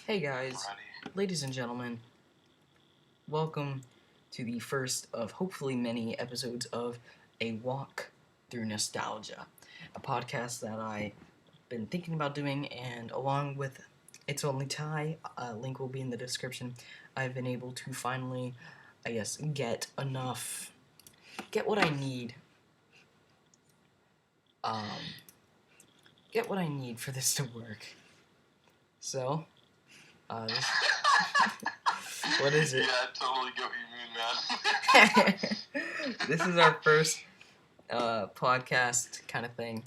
Hey guys, ladies and gentlemen, welcome to the first of hopefully many episodes of A Walk Through Nostalgia, a podcast that I've been thinking about doing, and along with It's Only Ty, a link will be in the description, I've been able to finally, get what I need, get what I need for this to work. So, this... What is it? Yeah, I totally get what you mean, man. This is our first podcast kind of thing.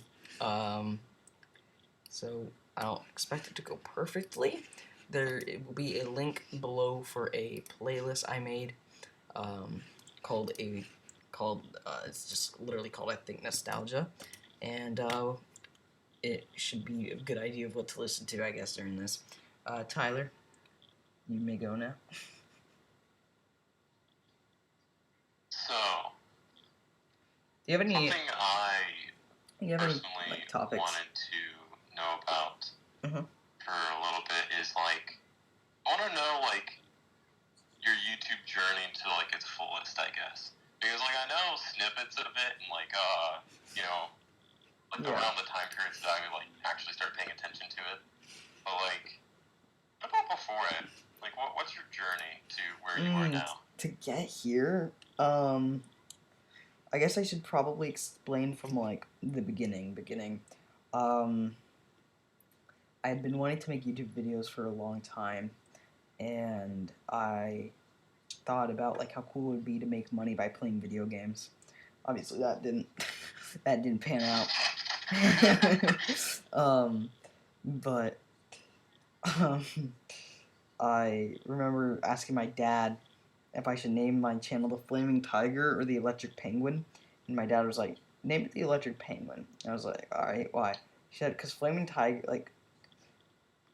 So I don't expect it to go perfectly. There will be a link below for a playlist I made called it's just literally called, I think, Nostalgia, and it should be a good idea of what to listen to, I guess, during this. Tyler, you may go now. So, do you have any? Something I personally topics wanted to know about for a little bit is I want to know your YouTube journey to its fullest, I guess, because I know snippets of it and around the time periods that I would actually start paying attention to it, but what about before it? What's your journey to where you are now? To get here, I guess I should probably explain from the beginning. I had been wanting to make YouTube videos for a long time, and I thought about how cool it would be to make money by playing video games. Obviously, that didn't pan out. But I remember asking my dad if I should name my channel the Flaming Tiger or the Electric Penguin, and my dad was like, name it the Electric Penguin. And I was like, alright, why? He said, because Flaming Tiger,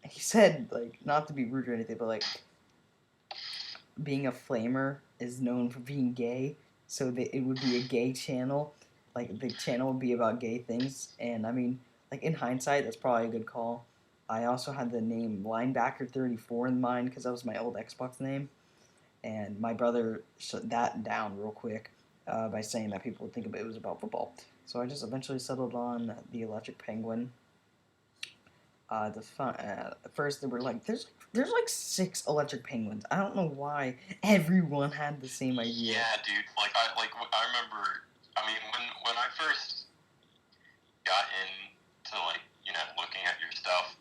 he said, not to be rude or anything, but being a flamer is known for being gay, so that it would be a gay channel. The channel would be about gay things, and I mean, in hindsight, that's probably a good call. I also had the name Linebacker34 in mind, because that was my old Xbox name. And my brother shut that down real quick by saying that people would think it was about football. So I just eventually settled on the Electric Penguin. First there were there's 6 Electric Penguins. I don't know why everyone had the same idea. Yeah, dude. I remember. I mean, when I first got into looking at your stuff,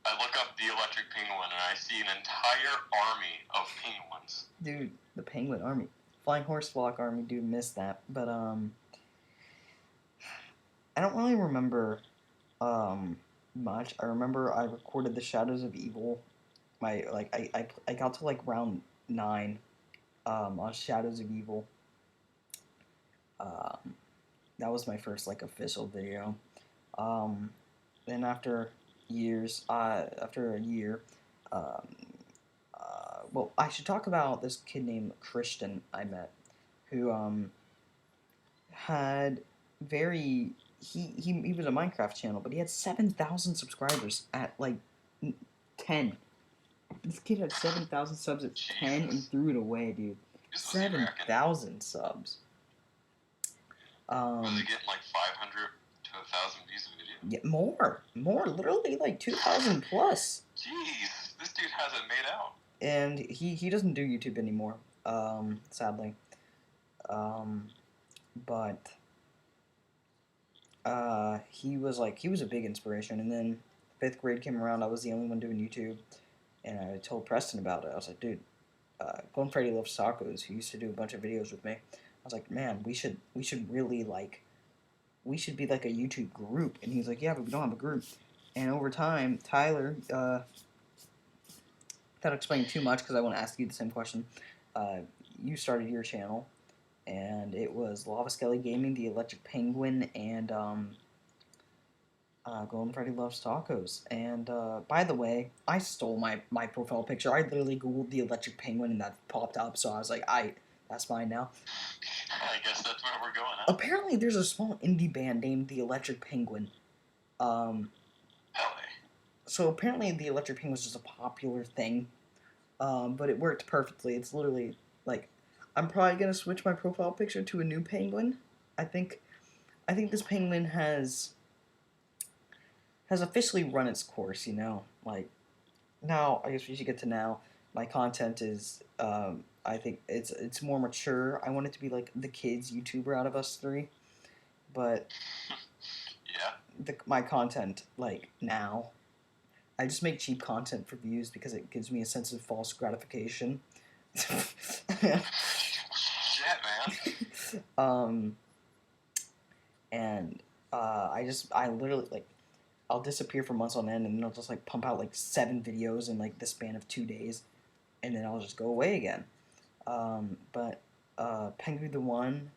I look up the Electric Penguin and I see an entire army of penguins. Dude, the Penguin Army. Flying Horse Flock Army, dude, missed that. But, I don't really remember, much. I remember I recorded the Shadows of Evil. I got to, round 9, on Shadows of Evil. That was my first, official video. Then after a year, well, I should talk about this kid named Christian I met, who had he was a Minecraft channel, but he had 7,000 subscribers at 10. This kid had 7,000 subs at 10 and threw it away, dude. 7,000 subs. Was he getting 500 to 1,000 views a video? Yeah, more, literally 2,000 plus. Jeez, this dude hasn't made out. And he doesn't do YouTube anymore, sadly. But he was a big inspiration. And then 5th grade came around, I was the only one doing YouTube, and I told Preston about it. I was like, dude, Golden Freddy Loves Tacos, who used to do a bunch of videos with me, I was like, man, we should really we should be a YouTube group. And he's like, yeah, but we don't have a group. And over time, Tyler, without explaining too much, because I want to ask you the same question, you started your channel, and it was Lava Skelly Gaming, the Electric Penguin, and Golden Freddy Loves Tacos. And by the way, I stole my profile picture. I literally googled the Electric Penguin, and that popped up, so I was like, that's mine now. I guess that's where we're going. Apparently, there's a small indie band named the Electric Penguin. Hell, so apparently the electric penguin was just a popular thing, but it worked perfectly. It's literally like I'm probably gonna switch my profile picture to a new penguin. I think I think this penguin has officially run its course. You know, like now I guess we should get to now. My content is I think it's more mature. I want it to be like the kids YouTuber out of us three, but Yeah. my content like now I just make cheap content for views because it gives me a sense of false gratification. Shit, man. um, and I literally like I'll disappear for months on end, and then I'll just like pump out like 7 videos in like the span of 2 days, and then I'll just go away again. But Pengu the One,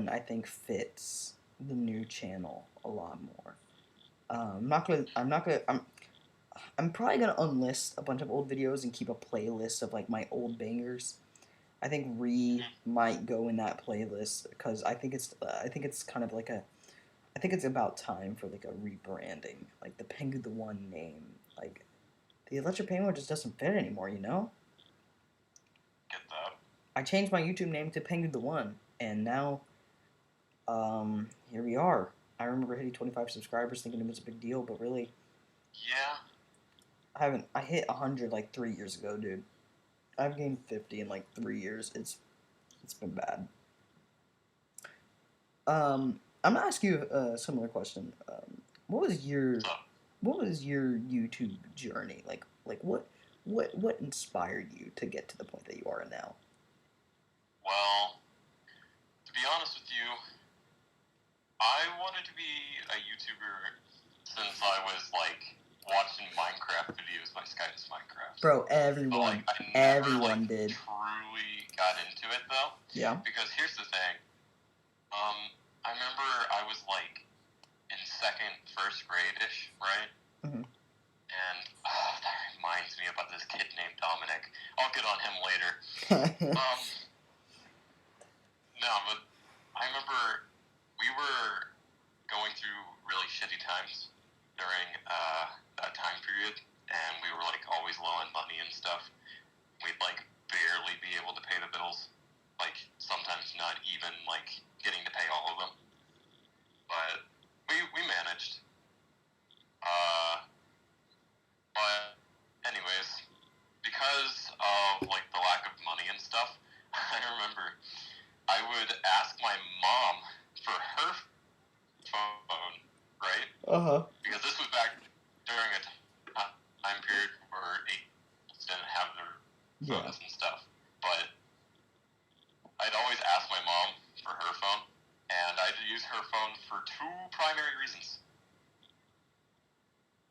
I think fits the new channel a lot more. I'm probably gonna unlist a bunch of old videos and keep a playlist of like my old bangers. I think might go in that playlist because I think it's kind of like I think it's about time for like a rebranding. Like the Pengu the One name, like the Electric Penguin just doesn't fit anymore. You know. Get that. I changed my YouTube name to Pengu the One, and now, here we are. I remember hitting 25 subscribers, thinking it was a big deal, but really, Yeah. I hit 100 like 3 years ago, dude. I've gained 50 in like 3 years. It's been bad. I'm gonna ask you a similar question. What was your So, what was your YouTube journey like? Like what inspired you to get to the point that you are now? well, to be honest with you, I wanted to be a YouTuber since I was like watching Minecraft videos by Skype's Minecraft. Bro, But everyone like I never everyone like did. truly got into it though. Yeah. Because here's the thing. I remember I was like in first grade-ish, right? Mhm. And that reminds me about this kid named Dominic. I'll get on him later. No, but I remember we were going through really shitty times during that time period, and we were like always low on money and stuff. We'd like barely be able to pay the bills, like sometimes not even like getting to pay all of them. But we managed. But anyways, because of like the lack of money and stuff, I remember I would ask my mom for her phone, right? Because this was back during a time period where they didn't have their phones and stuff. But I'd always ask my mom for her phone, and I'd use her phone for 2 primary reasons.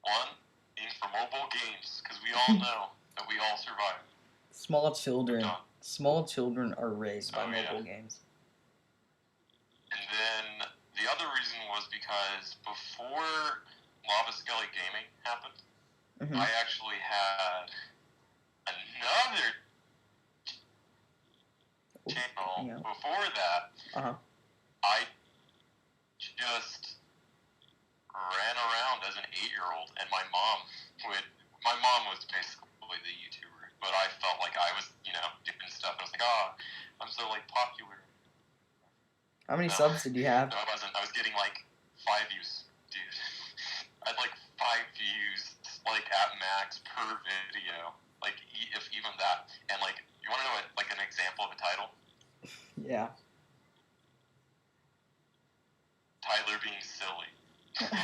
One, being for mobile games, because we all know that we all survive. Small children are raised by mobile games. And then the other reason was because before Lava Skelly Gaming happened, I actually had another channel before that. I just ran around as an 8-year-old, and my mom was basically the YouTuber, but I felt like I was, doing stuff. I was like, oh, I'm so like popular. How many subs did you have? No, I wasn't. I was getting like 5 views, dude. I had like 5 views, like at max per video, like if even that. And like, you want to know like an example of a title? Yeah. Tyler being silly.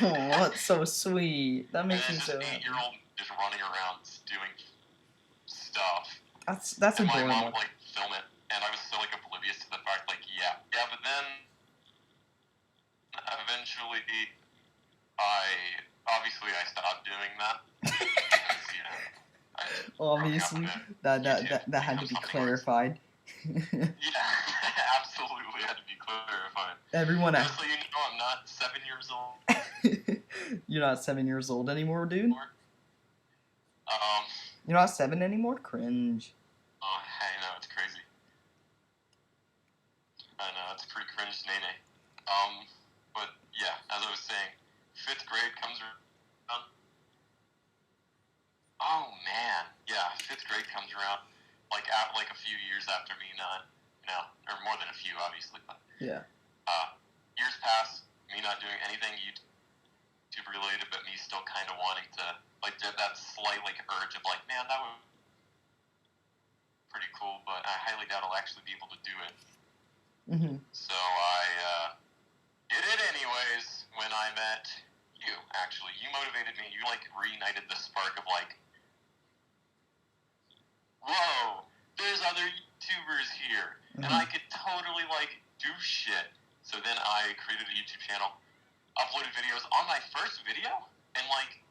Oh, that's so sweet. That makes me so happy. 8-year-old just running around doing stuff. That's and adorable. My mom would like film it, and I was so like oblivious to the fact, like, yeah. But then eventually, I stopped doing that. Because, obviously that had to be clarified. Yeah, absolutely had to be clarified. Everyone, just so you know, I'm not 7 years old. You're not 7 years old anymore, dude. You're not 7 anymore. Cringe. Oh, I know, it's crazy. I know, it's pretty cringe, nene. But yeah, as I was saying, 5th grade comes around, fifth grade comes around, like like a few years after me not, or more than a few, obviously, but Yeah. Years pass, me not doing anything YouTube related, but me still kind of wanting to, like, that slight, like, urge of, like, man, that would be pretty cool, but I highly doubt I'll actually be able to do it. Mm-hmm. So I did it anyways when I met you, actually. You motivated me. You, like, reignited the spark of, like, whoa, there's other YouTubers here, and I could totally, like, do shit. So then I created a YouTube channel, uploaded videos on my first video, and, like...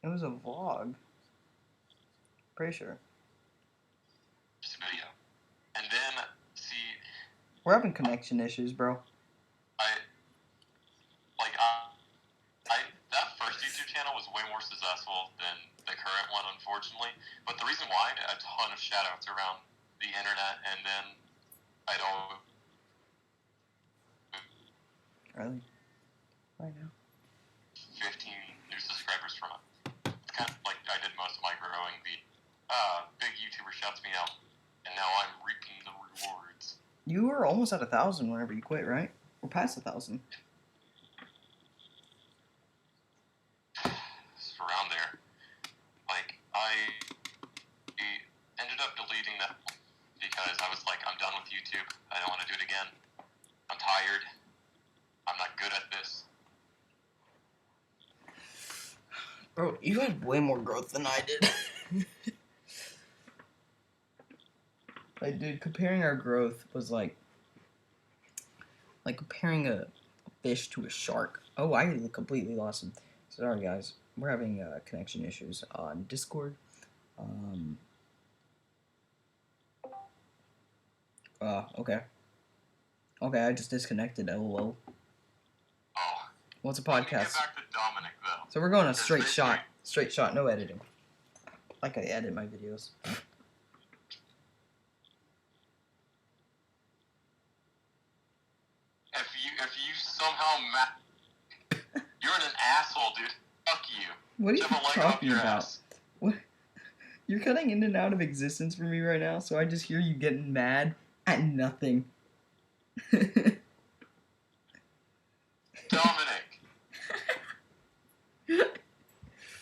It was a vlog. Pretty sure. Just a video. And then, see... We're having connection issues, bro. That first YouTube channel was way more successful than the current one, unfortunately. But the reason why, a ton of shout-outs around the internet, and then I'd always... Really? Right now? 15 new subscribers from it. It's kind of like I did most of my growing. The big YouTuber shouts me out, and now I'm reaping the rewards. You were almost at 1,000 whenever you quit, right? We're past 1,000. It's around there. Like, I ended up deleting that because I was like, I'm done with YouTube. I don't want to do it again. I'm tired. I'm not good at this. Bro, you had way more growth than I did. Like, dude, comparing our growth was like comparing a fish to a shark. Oh, I completely lost him. Sorry, guys. We're having connection issues on Discord. Okay. Okay, I just disconnected. LOL. Oh. What's a Get podcast? back to Dominic, though. So we're going a straight shot. Straight shot, no editing. Like I edit my videos. If you somehow you're an asshole, dude. Fuck you. What are you Shove a leg up talking your about? ass. What? You're cutting in and out of existence for me right now, so I just hear you getting mad at nothing. Dominic. If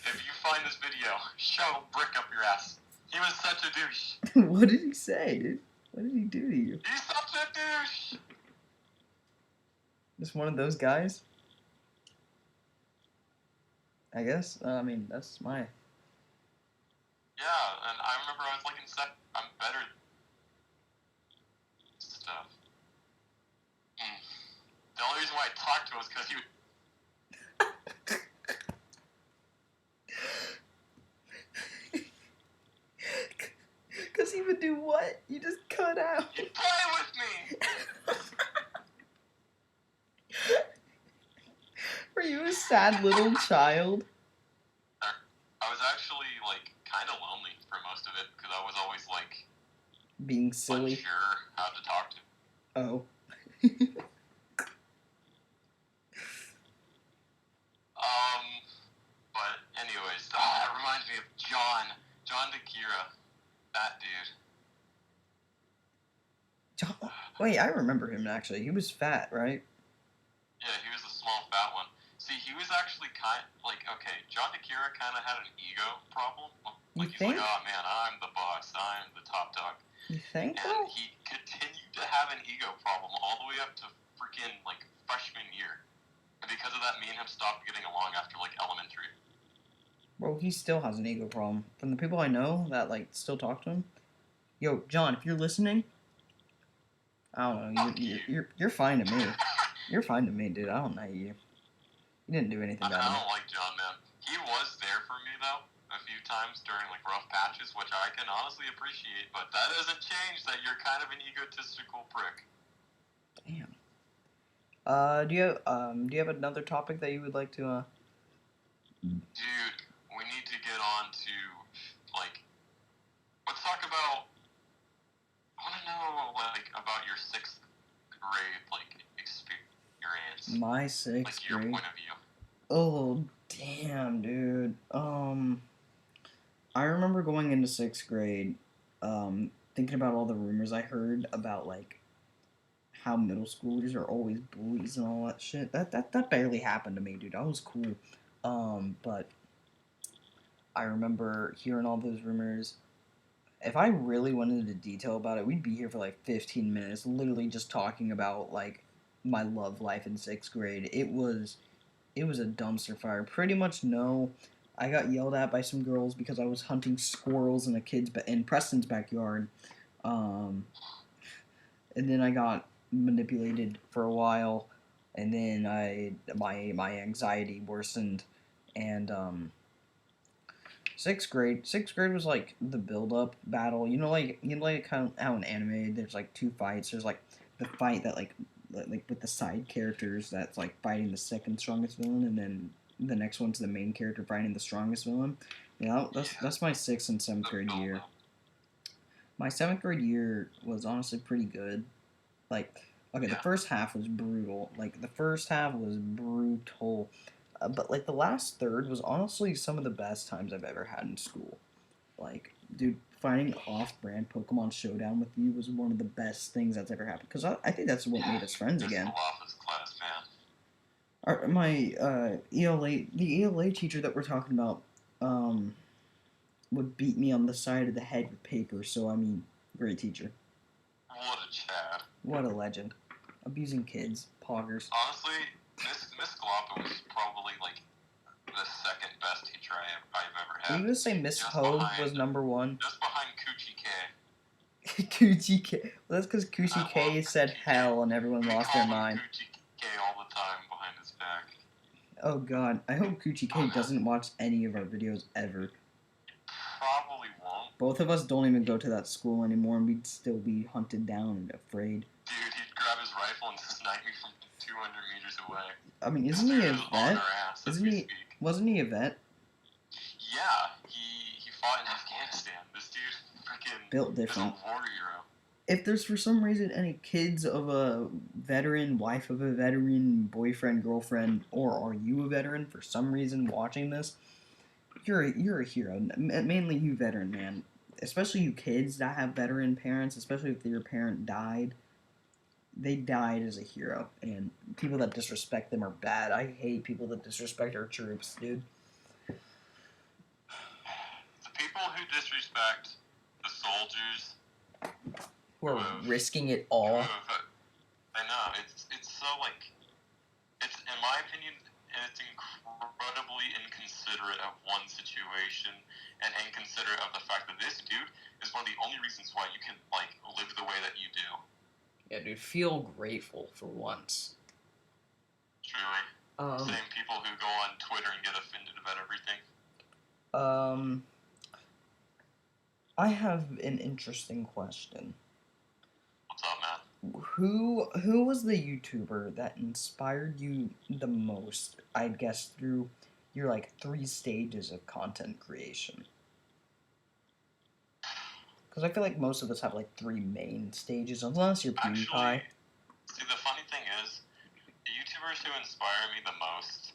you find this video, shove a brick up your ass. He was such a douche. What did he say, dude? What did he do to you? He's such a douche. Just one of those guys? I guess. I mean, that's my... Yeah, and I remember I was like in I'm better stuff. The only reason why I talked to him was because he would... Because he would do what? You just cut out. He'd play with me! Were you a sad little child? I was actually, like, kind of lonely for most of it, because I was always, like... Being silly. Unsure how to talk to him. Oh. But anyways, that reminds me of John DeKira. That dude. John, wait, I remember him actually. He was fat, right? Yeah, he was a small fat one. See, he was actually okay, John DeKira kind of had an ego problem. Like, he's think? like, oh man, I'm the boss, I'm the top dog. You think And so? he continued to have an ego problem all the way up to freaking, like, freshman year. And because of that, me and him stopped getting along after, like, elementary. Bro, he still has an ego problem. From the people I know that, like, still talk to him. Yo, John, if you're listening, I don't know. You're fine to me. You're fine to me, dude. I don't know you. You didn't do anything bad. I don't like John, man. He was there for me, though, a few times during, like, rough patches, which I can honestly appreciate, but that doesn't change that you're kind of an egotistical prick. Damn. Do you have another topic that you would like to, Dude, we need to get on to, like, let's talk about, I want to know, like, about your 6th grade, like, experience. My 6th like, your grade? point of view. Oh, damn, dude. I remember going into 6th grade, thinking about all the rumors I heard about like how middle schoolers are always bullies and all that shit. That barely happened to me, dude. I was cool. But I remember hearing all those rumors. If I really went into detail about it, we'd be here for like 15 minutes, literally just talking about like my love life in 6th grade. It was a dumpster fire. Pretty much no. I got yelled at by some girls because I was hunting squirrels in in Preston's backyard. Um, and then I got manipulated for a while, and then my anxiety worsened, and 6th grade was like the build up battle. Like how in anime there's like two fights. There's like the fight that like with the side characters that's like fighting the second strongest villain, and then the next one's the main character fighting the strongest villain. That's my 6th and 7th grade year. My 7th grade year was honestly pretty good. Like, okay, the first half was brutal. Like, the first half was brutal. But, like, the last third was honestly some of the best times I've ever had in school. Like, dude, finding off-brand Pokemon Showdown with you was one of the best things that's ever happened. Because I think that's what made us friends again. Office class, man. My the ELA teacher that we're talking about, would beat me on the side of the head with paper. So, I mean, great teacher. What a Chad. What a legend. Abusing kids, poggers. Honestly, Miss Galapa was probably like the second best teacher I've ever had. Are you gonna say Miss Hogue was number one? Just behind Coochie K. Coochie K. Well, that's because Coochie K said hell and everyone lost their mind. Coochie K all the time behind his back. Oh god, I hope Coochie K doesn't watch any of our videos ever. Probably won't. Both of us don't even go to that school anymore, and we'd still be hunted down and afraid. Dude, he'd grab his rifle and snipe me from 200 meters away. I mean, isn't he a vet? Wasn't he a vet? Yeah, he fought in Afghanistan. This dude freaking built different. Is a war hero. If there's for some reason any kids of a veteran, wife of a veteran, boyfriend, girlfriend, or are you a veteran for some reason watching this, you're a hero. Mainly you veteran man. Especially you kids that have veteran parents, especially if your parent died. They died as a hero, and people that disrespect them are bad. I hate people that disrespect our troops, dude. The people who disrespect the soldiers who are risking it all. I know, it's so like, it's, in my opinion, it's incredibly inconsiderate of one situation and inconsiderate of the fact that this dude is one of the only reasons why you can like live the way that you do. Yeah, dude, feel grateful for once. Truly. Same people who go on Twitter and get offended about everything. I have an interesting question. What's up, man? Who was the YouTuber that inspired you the most, I guess, through your, like, 3 stages of content creation? Because I feel like most of us have, like, 3 main stages, unless you're PewDiePie. Actually, see, the funny thing is, the YouTubers who inspire me the most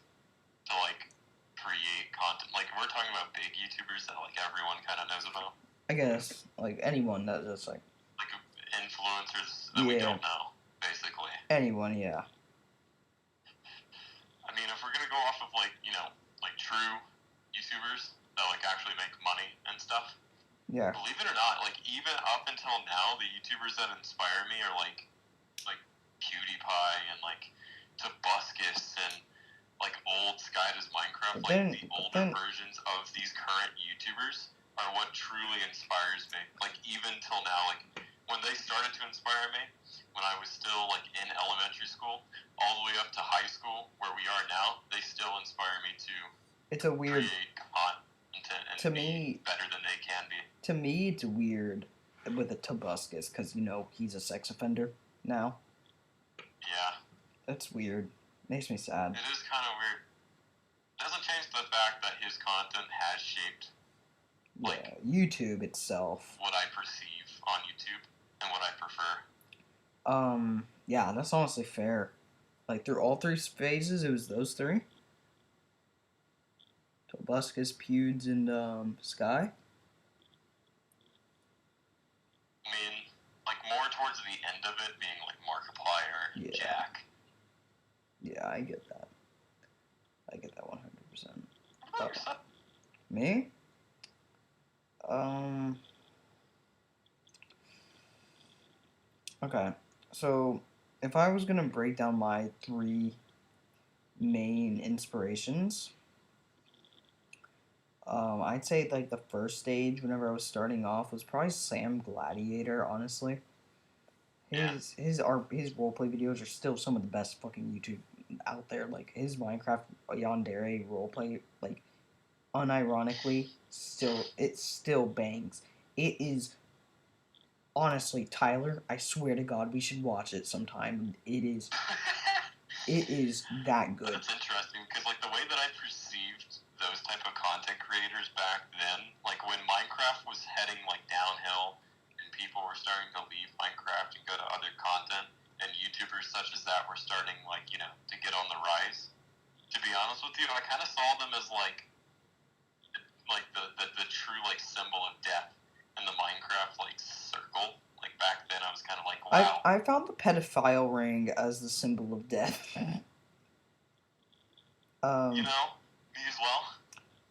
to, like, create content, like, we're talking about big YouTubers that, like, everyone kind of knows about. I guess, like, anyone that just, like... Like, influencers that we don't know, basically. Anyone, yeah. I mean, if we're gonna go off of, like, you know, like, true YouTubers that, like, actually make money and stuff... Yeah. Believe it or not, like, even up until now, the YouTubers that inspire me are, like PewDiePie and, like, Tobuscus and, like, old Sky Does Minecraft. The older versions of these current YouTubers are what truly inspires me. Like, even till now, like, when they started to inspire me, when I was still, like, in elementary school, all the way up to high school, where we are now, they still inspire me to create content and to be better than they can be. To me, it's weird with a Tobuscus, because, you know, he's a sex offender now. Yeah. That's weird. Makes me sad. It is kind of weird. Doesn't change the fact that his content has shaped, like, YouTube itself. What I perceive on YouTube and what I prefer. Yeah, that's honestly fair. Like, through all 3 phases, it was those 3? Tobuscus, Pewds, and, Sky? I get that. I get that 100%. Me? Okay. So, if I was gonna break down my 3 main inspirations, I'd say like the first stage whenever I was starting off was probably Sam Gladiator. Honestly, his roleplay videos are still some of the best fucking YouTube out there. Like his Minecraft Yandere roleplay, like unironically, it still bangs. It is honestly, Tyler. I swear to God, we should watch it sometime. It is that good. That's interesting because like the way that I perceived those type of content creators back then, like when Minecraft was heading like downhill and people were starting to leave Minecraft and go to other content, and YouTubers such as that were starting like to get on the rise. To be honest with you, I kind of saw them as like the true like symbol of death in the Minecraft like circle. Like back then, I was kind of like, wow. I found the pedophile ring as the symbol of death. Me as well.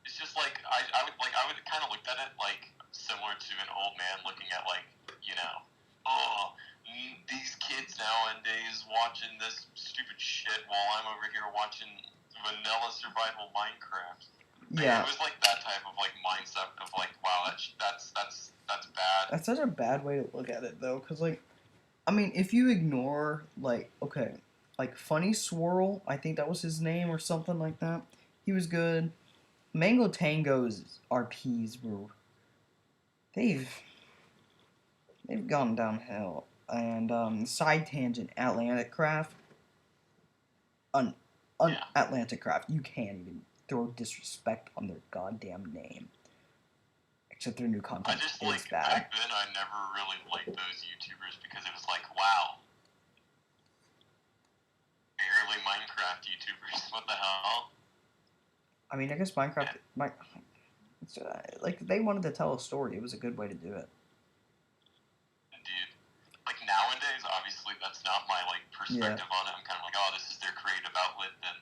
It's just like I would kind of looked at it like similar to an old man looking at like these kids nowadays watching this stupid shit while I'm over here watching vanilla survival Minecraft. Yeah. It was like that type of like mindset of like, wow, that's bad. That's such a bad way to look at it though, because like, I mean, if you ignore like, okay, like Funny Swirl, I think that was his name or something like that. He was good. Mango Tango's RPs were they've gone downhill, and Side Tangent Atlantic Craft, Atlantic Craft, you can't even throw disrespect on their goddamn name. Except their new content I just is bad. Back then I never really liked those YouTubers because it was like, wow, barely Minecraft YouTubers. What the hell? I mean, I guess Minecraft, like they wanted to tell a story. It was a good way to do it. Dude, like nowadays, obviously that's not my like perspective on it. I'm kind of like, oh, this is their creative outlet. Then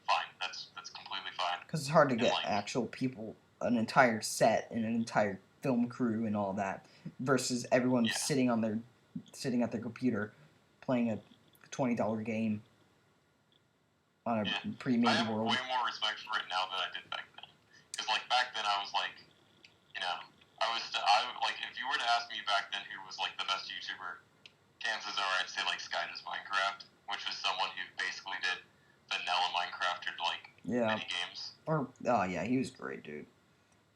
fine. That's completely fine. Because it's hard to get actual people, an entire set and an entire film crew and all that, versus everyone sitting at their computer, playing a $20 game on a pre-made world. I have way more respect for it now than I did back then. Because like back then I was like, if you were to ask me back then who was like the best YouTuber, chances are I'd say like Sky Does Minecraft, which was someone who basically did vanilla Minecraft or like mini games. Yeah, he was great, dude.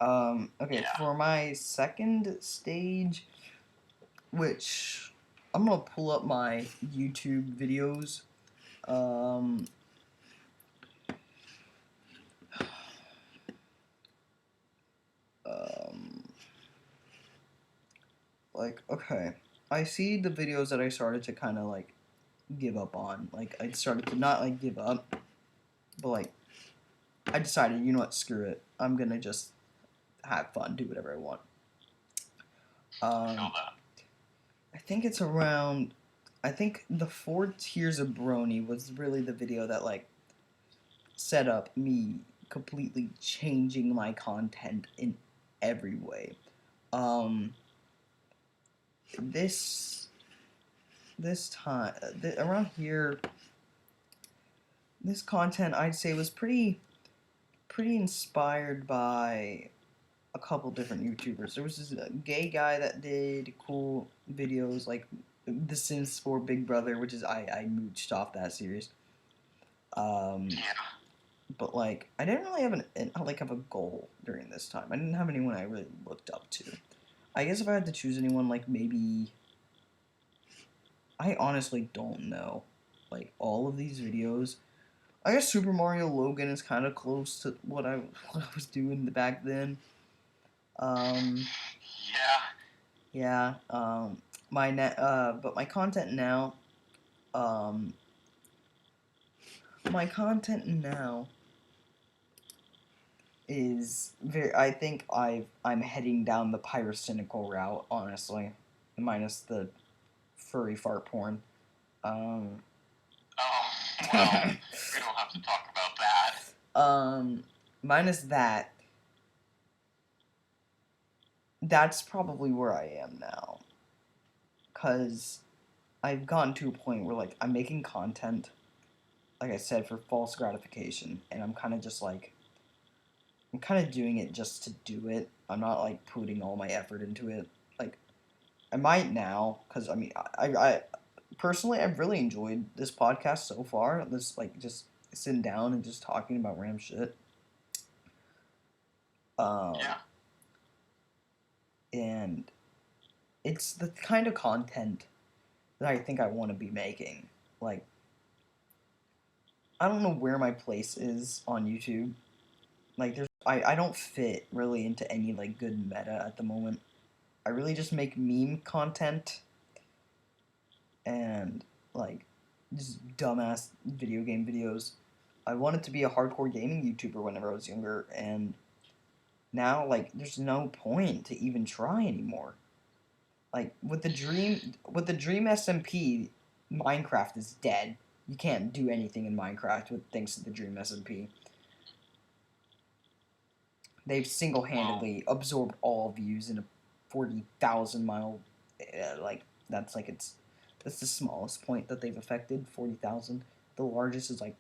Okay, for my second stage, which I'm gonna pull up my YouTube videos. Like, okay, I see the videos that I started to kind of like give up on. Like, I started to not like give up, but like, I decided, you know what, screw it. I'm gonna just have fun, do whatever I want. I think it's around. I think the 4 Tiers of Brony was really the video that like set up me completely changing my content in every way. This time around here, this content I'd say was pretty inspired by a couple different YouTubers. There was this gay guy that did cool videos like The Sims 4 Big Brother, which is I mooched off that series. But like I didn't really have a goal during this time. I didn't have anyone I really looked up to. I guess if I had to choose anyone, like maybe I honestly don't know. Like all of these videos, I guess Super Mario Logan is kind of close to what I was doing back then. Yeah. But my content now, is very. I think I'm heading down the pyrocynical route, honestly, minus the furry fart porn. Oh, wow. we don't have to talk about that. Minus that, that's probably where I am now. Because I've gotten to a point where, like, I'm making content, like I said, for false gratification. And I'm kind of just, like, I'm kind of doing it just to do it. I'm not, like, putting all my effort into it. Like, I might now, because, I mean, I personally, I've really enjoyed this podcast so far. This, like, just sitting down and just talking about random shit. Yeah. And it's the kind of content that I think I want to be making. Like, I don't know where my place is on YouTube. Like, I don't fit really into any, like, good meta at the moment. I really just make meme content and, like, just dumbass video game videos. I wanted to be a hardcore gaming YouTuber whenever I was younger, and now, like, there's no point to even try anymore. Like, with the Dream SMP, Minecraft is dead. You can't do anything in Minecraft with thanks to the Dream SMP. They've single-handedly absorbed all views in a 40,000 mile, like, that's the smallest point that they've affected, 40,000. The largest is like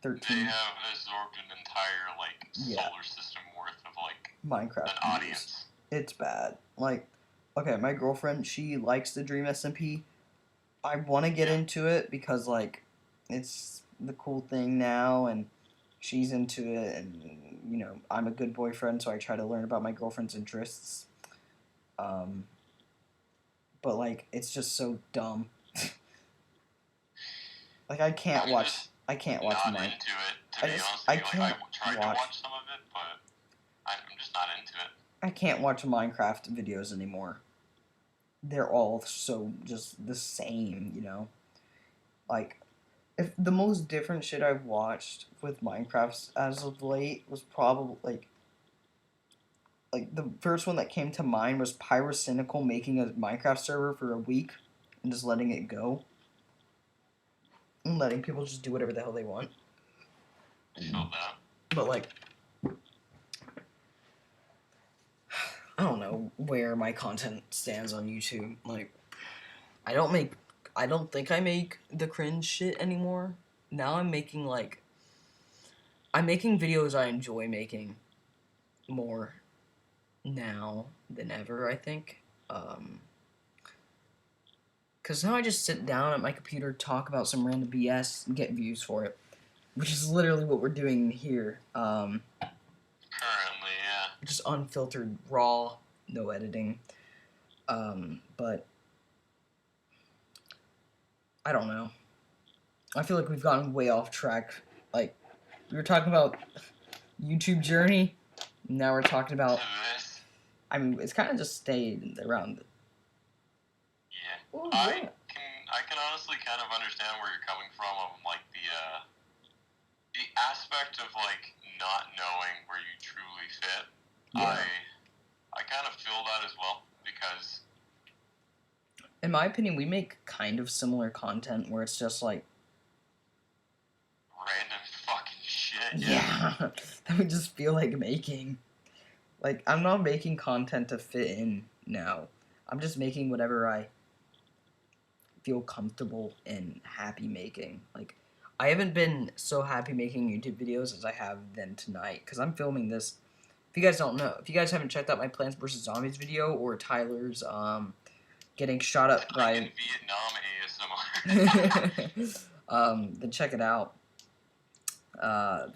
13. They have absorbed an entire, like, solar system worth of, like, Minecraft an audience. It's bad. Like, okay, my girlfriend, she likes the Dream SMP. I want to get into it because, like, it's the cool thing now, and she's into it, and, you know, I'm a good boyfriend, so I try to learn about my girlfriend's interests. But, like, it's just so dumb. Like, I can't watch not into it, to be honest with you. Like, I tried to watch some of it, but I'm just not into it. I can't watch Minecraft videos anymore. They're all so just the same, you know? Like, if the most different shit I've watched with Minecraft as of late was probably, like the first one that came to mind was Pyrocynical making a Minecraft server for a week and just letting it go. And letting people just do whatever the hell they want. I feel that. But, like, I don't know where my content stands on YouTube. Like, I don't think I make the cringe shit anymore. Now I'm making videos I enjoy making more now than ever, I think. Because now I just sit down at my computer, talk about some random BS, and get views for it. Which is literally what we're doing here. Currently, yeah. Just unfiltered, raw, no editing. But I don't know. I feel like we've gotten way off track. Like, we were talking about YouTube journey. Now we're talking about. It's kind of just stayed around. Yeah. Ooh, I can honestly kind of understand where you're coming from on, like, the aspect of, like, not knowing where you truly fit. Yeah. I kind of feel that as well, because in my opinion, we make kind of similar content where it's just like random fucking shit. Yeah. That we just feel like making. Like, I'm not making content to fit in now. I'm just making whatever I feel comfortable and happy making. Like, I haven't been so happy making YouTube videos as I have then tonight, because I'm filming this. If you guys don't know, if you guys haven't checked out my Plants vs. Zombies video or Tyler's getting shot up by in Vietnam ASMR. Then check it out.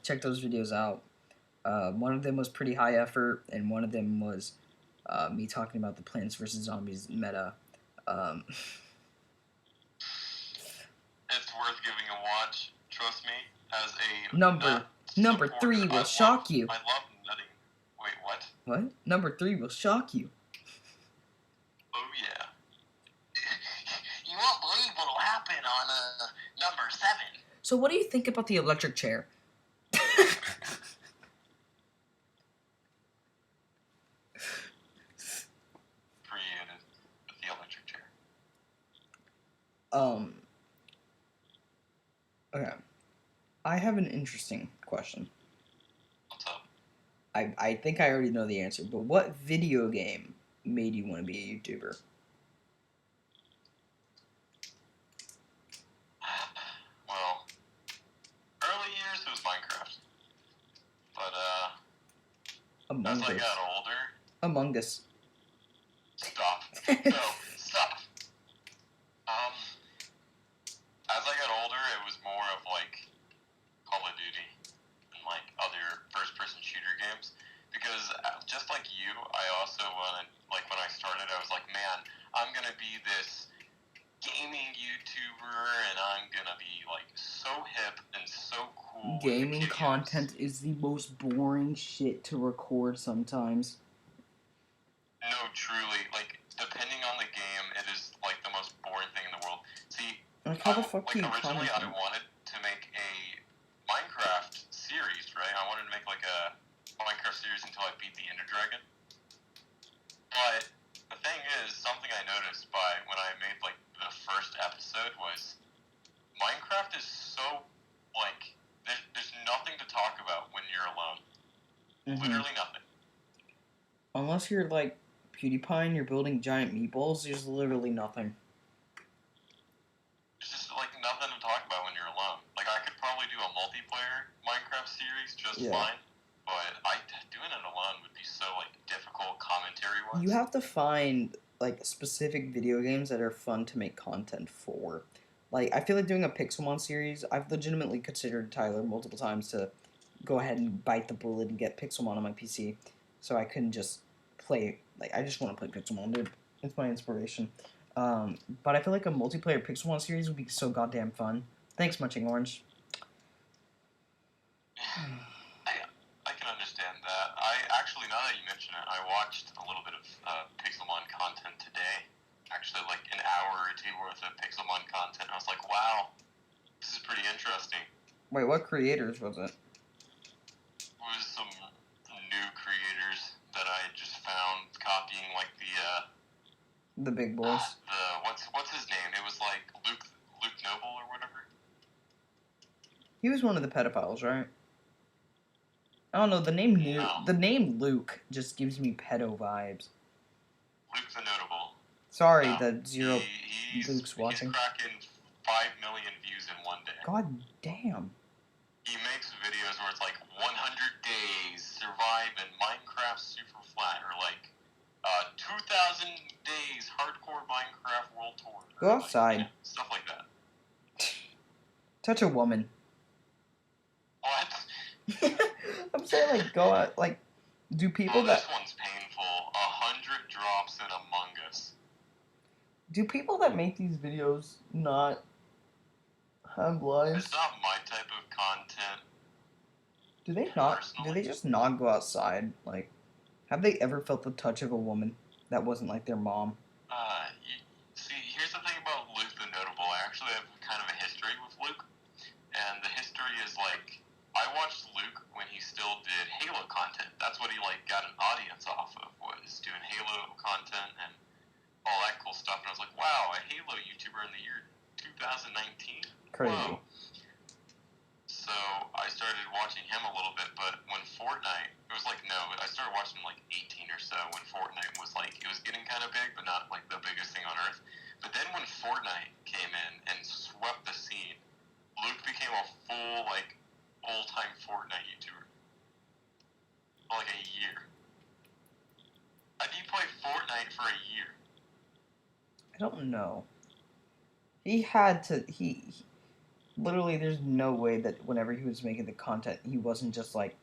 Check those videos out. One of them was pretty high effort, and one of them was me talking about the Plants vs. Zombies meta. It's worth giving a watch. Trust me. As a number 3 will shock you. I love nutting. Wait, what? What? Number 3 will shock you. Oh yeah. You won't believe what'll happen on number 7. So what do you think about the electric chair? Created with the electric chair. Okay. I have an interesting question. What's up? I think I already know the answer, but what video game made you want to be a YouTuber? Well, early years it was Minecraft, but as Among I got Us. older, Among Us. stop. No, stop. Um, as I got older, it was more of like Call of Duty and like other first-person shooter games. Because just like you, I also wanted, like when I started, I was like, man, I'm gonna be this gaming YouTuber, and I'm gonna be like so hip and so cool. Gaming content is the most boring shit to record sometimes. No, truly, like depending on the game, it is like the most boring thing in the world. See, Like, how the fuck like do you originally I comment? wanted to make a Minecraft series, right? I wanted to make like a Minecraft series until I beat the Ender Dragon. But the thing is, something I noticed by when I made like the first episode was Minecraft is so like there's nothing to talk about when you're alone. Literally nothing. Unless you're like PewDiePie and you're building giant meatballs, there's literally nothing. There's just like nothing to talk about when you're alone. Like I could probably do a multiplayer Minecraft series just fine, but doing it alone would be so like difficult commentary wise. You have to find like specific video games that are fun to make content for. Like I feel like doing a Pixelmon series, I've legitimately considered Tyler multiple times to go ahead and bite the bullet and get Pixelmon on my PC, so I couldn't just play. Like I just want to play Pixelmon, dude. It's my inspiration. But I feel like a multiplayer Pixelmon series would be so goddamn fun. Thanks, Munching Orange. I can understand that. I actually, now that you mention it, I watched a little bit of Pixelmon content today. Actually, like an hour or two worth of Pixelmon content. I was like, wow, this is pretty interesting. Wait, what creators was it? It was some new creators that I just found copying like the big boys. What's his name? It was like Luke Noble or whatever. He was one of the pedophiles, right? I don't know. The name Luke just gives me pedo vibes. Luke the Notable. Sorry, No. the zero Luke's watching. He's cracking 5 million views in one day. God damn. He makes videos where it's like 100 days survive in Minecraft super flat, or like 2,000 days hardcore Minecraft world tour. Go outside. Like, stuff like that. Touch a woman. What? I'm saying like go out, like do people this one's painful. 100 drops in Among Us. Do people that make these videos not have lives? It's not my type of content. Do they not? Personally. Do they just not go outside? Like, have they ever felt the touch of a woman that wasn't like their mom? See, here's the thing about Luke the Notable. I actually have kind of a history with Luke, and the history is like I watched Luke when he still did Halo content. That's what he like got an audience off of, was doing Halo content and all that cool stuff. And I was like, wow, a Halo YouTuber in the year 2019. Crazy. Whoa. So I started watching him a little bit, but when Fortnite, it was like, no, I started watching like 18 or so when Fortnite was like, it was getting kind of big, but not like the biggest thing on earth. But then when Fortnite came in and swept the scene, Luke became a full-time Fortnite YouTuber. For like a year. How do you play Fortnite for a year? I don't know. He had to. He literally, there's no way that whenever he was making the content, he wasn't just like,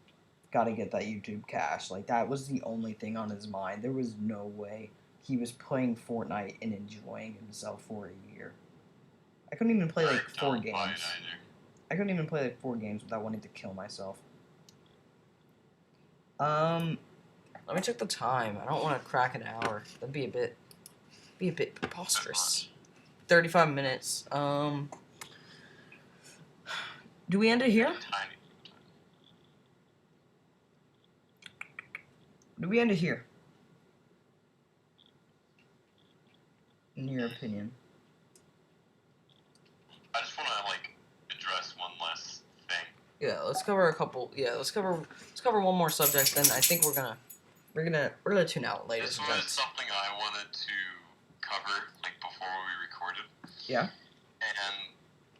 gotta get that YouTube cash. Like, that was the only thing on his mind. There was no way he was playing Fortnite and enjoying himself for a year. I couldn't even play like 4 games. I couldn't even play like 4 games without wanting to kill myself. Let me check the time. I don't want to crack an hour. That'd be a bit preposterous. 35 minutes. Do we end it here? Do we end it here? In your opinion? I just want to like address one last thing. Yeah, let's cover a couple. Yeah, let's cover one more subject. Then I think we're gonna tune out, ladies This and was gents. something I wanted to cover like before we recorded. Yeah. And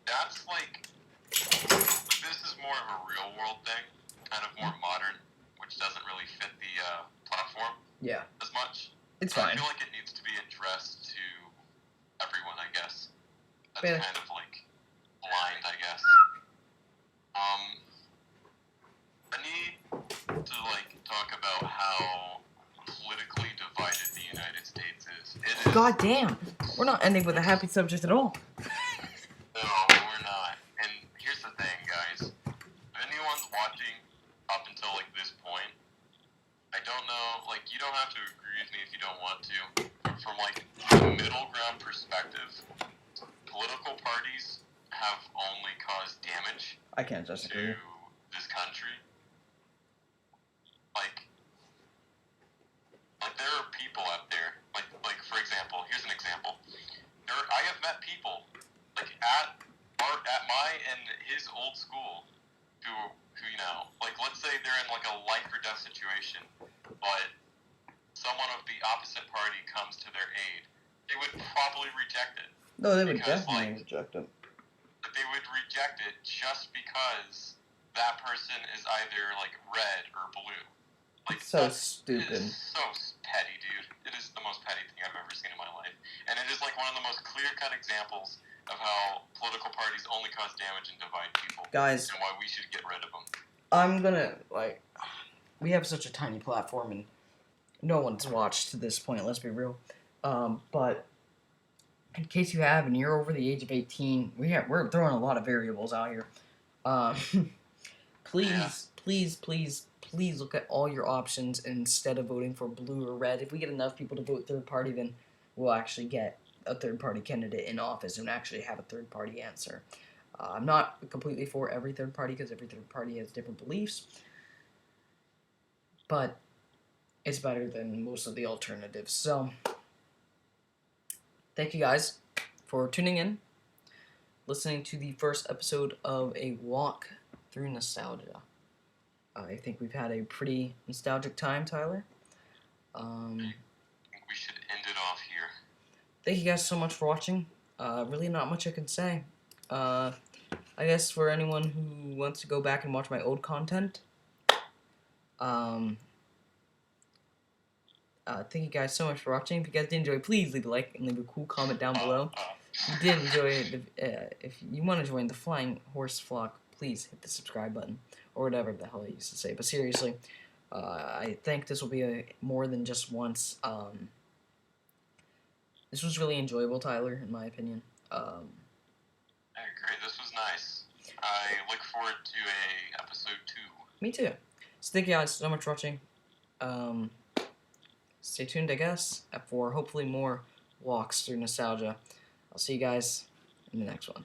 that's like this is more of a real world thing, kind of more modern, which doesn't really fit the platform. Yeah. As much. It's but fine. I feel like it needs to be addressed to everyone, I guess. That's Yeah. kind of like blind, I guess. I need to like talk about how politically divided the United States is. It is. God damn, we're not ending with a happy subject at all. No, we're not. And here's the thing, guys. If anyone's watching up until like this point, I don't know. Like, you don't have to agree with me if you don't want to. But from like the middle ground perspective, political parties have only caused damage I can't disagree. to this country. Like there are people out there. Like for example, here's an example. I have met people like at my and his old school who you know, like let's say they're in like a life or death situation, but someone of the opposite party comes to their aid, they would probably reject it. No, they would definitely reject it. But they would reject it just because that person is either like red or blue. Like so stupid. It is so petty, dude. It is the most petty thing I've ever seen in my life, and it is like one of the most clear-cut examples of how political parties only cause damage and divide people. Guys, and why we should get rid of them. I'm gonna we have such a tiny platform and no one's watched to this point. Let's be real. But in case you have and you're over the age of 18, we're throwing a lot of variables out here. Please look at all your options instead of voting for blue or red. If we get enough people to vote third party, then we'll actually get a third party candidate in office and actually have a third party answer. I'm not completely for every third party because every third party has different beliefs, but it's better than most of the alternatives. So, thank you guys for tuning in, listening to the first episode of a walk through nostalgia. I think we've had a pretty nostalgic time, Tyler. I think we should end it off here. Thank you guys so much for watching. Really not much I can say. I guess for anyone who wants to go back and watch my old content, thank you guys so much for watching. If you guys did enjoy, please leave a like and leave a cool comment down below. If you did enjoy it, if you want to join the Flying Horse flock, please hit the subscribe button, or whatever the hell I used to say. But seriously, I think this will be more than just once. This was really enjoyable, Tyler, in my opinion. I agree. This was nice. I look forward to a episode 2. Me too. So thank you guys so much for watching. Stay tuned, I guess, for hopefully more walks through nostalgia. I'll see you guys in the next one.